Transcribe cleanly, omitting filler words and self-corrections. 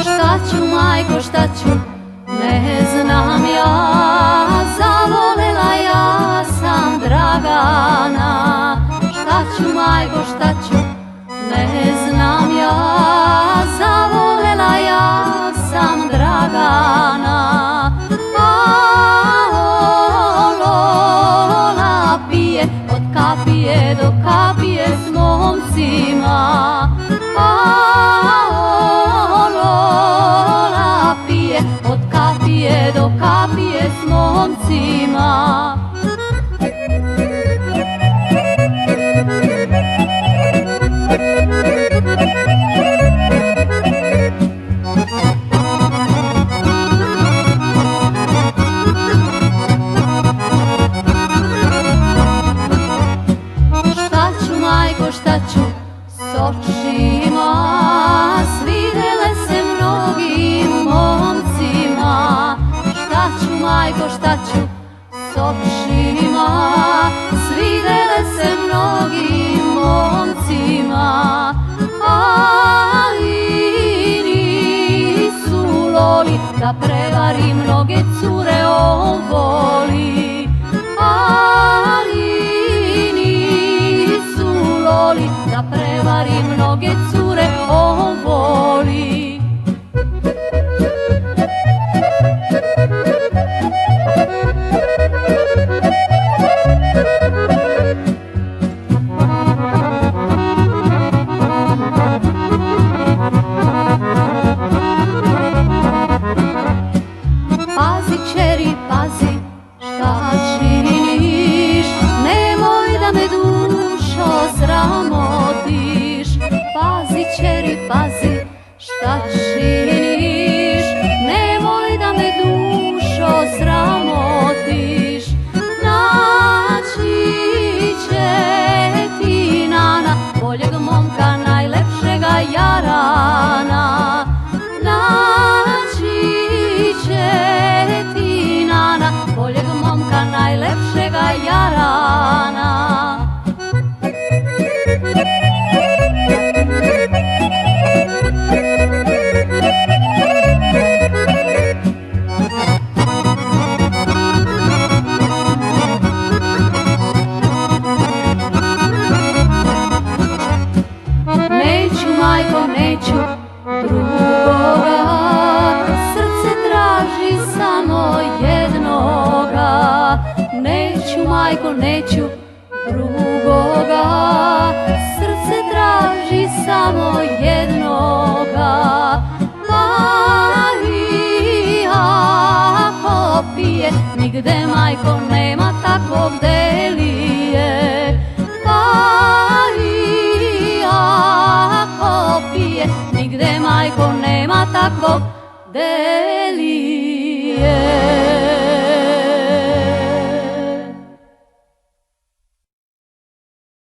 Šta ću, majko, šta ću, ne znam ja, zavolela ja sam Dragana. Šta ću, majko, šta ću, ne znam ja, zavolela ja sam Dragana. Lola pije od kapije do kapije s momcima. Lola pije od kapije do kapije s momcima. Šta ću s očima, svidele se mnogim momcima. Šta ću, majko, šta ću s očima, svidele se mnogim momcima. Ali nisu Loli, da prevari mnoge cure on voli. Da prevari mnoge cure on voli. Pazi, čeri, pazi, šta činiš, nemoj da me dušo sramotiš. Pazi, čeri, pazi, šta činiš, nemoj da me dušo sramotiš. Naći će ti nana boljeg momka, najlepšega jarana. Naći će ti nana boljeg momka, najlepšega jarana. Neću, majko, neću drugoga, srce traži samo jednoga. Neću, majko, neću drugoga, srce traži samo jednoga. Pa i ako pije, nigde, majko, nema takvog delije. Pije, nigde, majko, nema takvog delije.